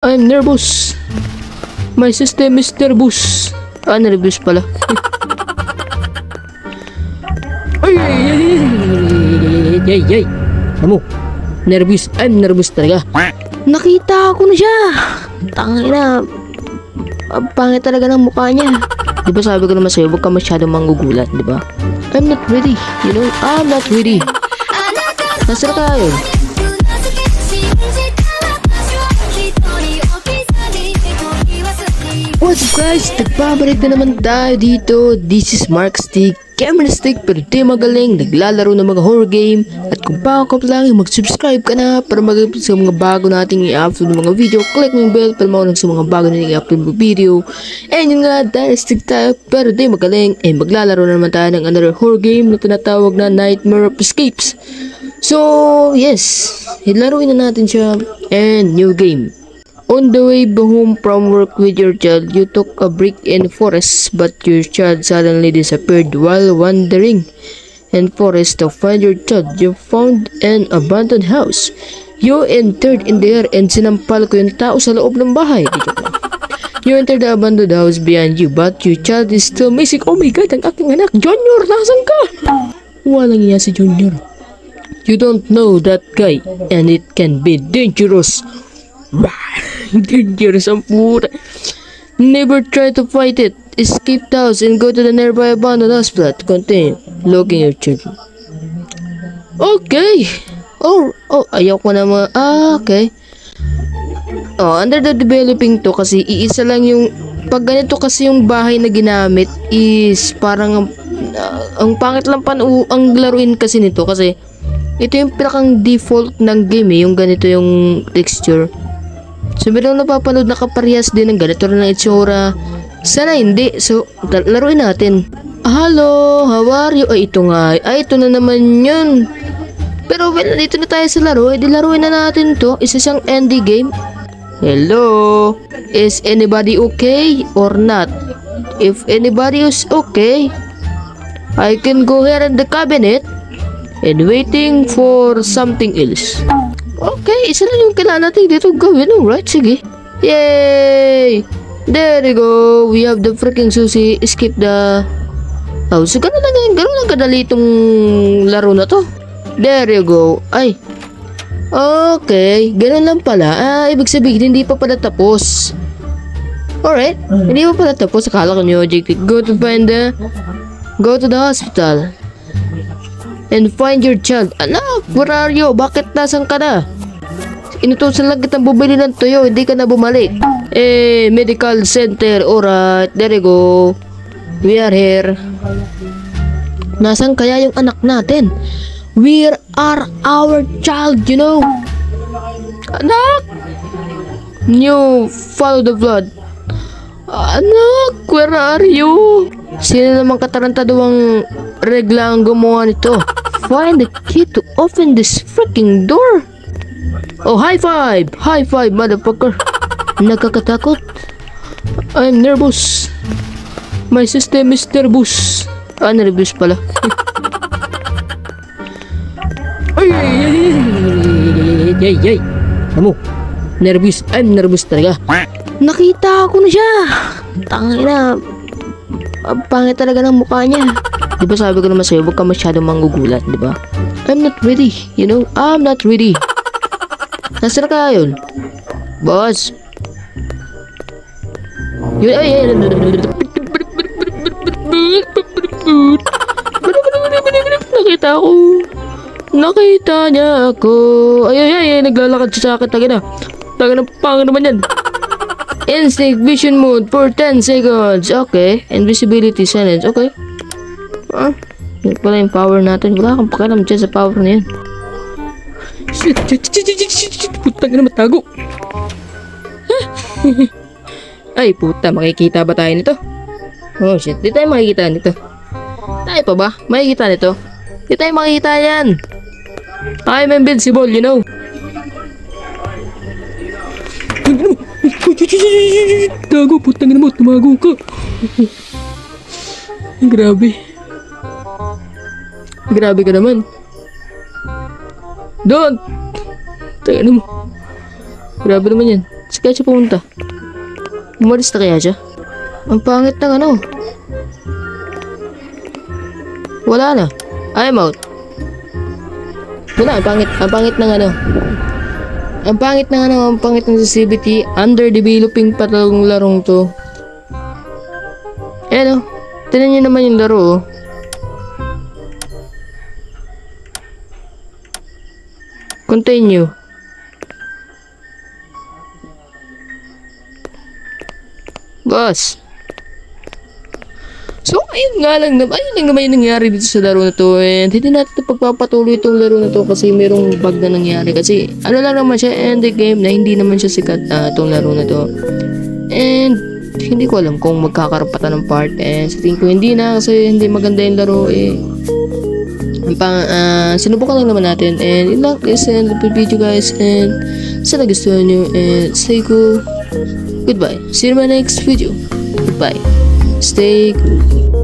I'm nervous. My system is nervous. Nervous pala. Ay, ay, ay, ay, ay, ay. Amo, nervous. I'm nervous talaga. Nakita ko na siya. Tangina. Ang pangit talaga ng mukha niya. Di ba sabi ko naman sa'yo, huwag ka masyadong manggugulat, di ba? I'm not ready. You know, I'm not ready. Nasaan ka yun? What's up guys? Nagpabalik na naman tayo dito. This is Mark Stick, camera stick pero di magaling, naglalaro ng mga horror game. At kung bago ka lang, mag-subscribe ka na para mag-upload sa mga bago nating i-upload ng mga video. Click mo yung bell para maunang sa mga bago nating i-upload ng video. And yun nga, dahil stick tayo pero di magaling, maglalaro na naman tayo ng another horror game na tinatawag na Nightmare of Escapes. So yes, ilaruin na natin siya. And new game. On the way home from work with your child, you took a break in forest, but your child suddenly disappeared while wandering in forest to find your child. You found an abandoned house. You entered in there and sinampal ko yung tao sa loob ng bahay. You entered the abandoned house behind you, but your child is still missing. Oh my God, ang aking anak! Junior, nasan ka? Walang iya si Junior. You don't know that guy, and it can be dangerous. Dangerous ang puta. Never try to fight it. Escape the house and go to the nearby abandoned hospital to continue looking your children. Okay. Oh, ayaw ko na okay. Under the developing to kasi iisa lang yung pag ganito kasi yung bahay na ginamit is parang ang pangit lang ang laruin kasi nito kasi ito yung pinakang default ng game yung ganito yung texture. So meron napapanood na kaparehas din ng ganito rin ng itsura. Sana hindi. So laruin natin. Hello, how are you? Ito nga. Ito na naman yun. Pero well, dito na tayo sa laro. Di laruin na natin to. Isa siyang indie game. Hello, is anybody okay or not? If anybody is okay, I can go here in the cabinet and waiting for something else. Okay, isa lang yung kailangan natin dito gawin, alright, sige. Yay! There you go, we have the freaking susi. Skip the... so ganun lang kadali itong laro na to. There you go. Ay, okay, ganun lang pala. Ibig sabihin, hindi pa pala tapos. Alright, hindi pa pala tapos. Akala ko nyo, go to the hospital and find your child. Anak, where are you? Bakit nasan ka na? Inutusan lang kitang bumili ng tuyo, hindi ka na bumalik. Medical center. Alright, there you go. We are here. Nasan kaya yung anak natin? Where are our child, you know? Anak! You follow the blood. Anak, where are you? Sino namang katarantaduang regla ang gumawa nito? Find the key to open this freaking door. Oh, high five! High five, motherfucker! Nakakatakot. I'm nervous. My system is nervous. Nervous pala. Ay, ay, ay, ay, ay, ay. Amo, nervous. I'm nervous talaga. Nakita ko na siya. Tangina. Ang pangit talaga ng mukha niya. Di ba sabi ko naman sa'yo, huwag ka masyadong manggugulat, di ba? I'm not ready. You know, I'm not ready. Nasaan ka yun? Boss. Yun, ay. Nakita ko. Nakita niya ako. Ay, naglalakad siya sa akin. Taga ng pangit naman yan. Instinct vision mode for 10 seconds. Okay. Invisibility silence. Okay. Yun pala yung power natin. Wala kang pakialam dyan sa power na yan. Shit. Puta ka na matago. Ay puta, makikita ba tayo nito? Oh shit, di tayo makikita nito. Tayo pa ba? Makikita nito? Di tayo makikita yan. I'm invincible, you know. Tago, putang ina mo, tumago ka. Grabe ka naman. Don't! Taga mo. Grabe naman yan. Saan kaya siya pumunta? Umalis na kaya siya? Ang pangit ng ano. Wala na. I'm out. Wala, ang pangit ng ano. Ang pangit ng CCTV. Underdeveloping pa tong larong to. Ayan o. Tignan nyo naman yung laro oh. Continue. Boss. So, ayun lang naman yung nangyari dito sa laro na to. And hindi natin ito pagpapatuloy itong laro na to kasi merong bug na nangyari. Kasi ano lang naman siya, end the game na hindi naman siya sikat itong laro na to. And hindi ko alam kung magkakarapatan ng part. And sa tingin ko hindi na kasi hindi maganda yung laro eh. Sinubukan lang naman natin. And yun lang, guys, and the video guys. And sana gustuhan nyo. And stay cool. Goodbye. See you in my next video. Goodbye. Stay cool.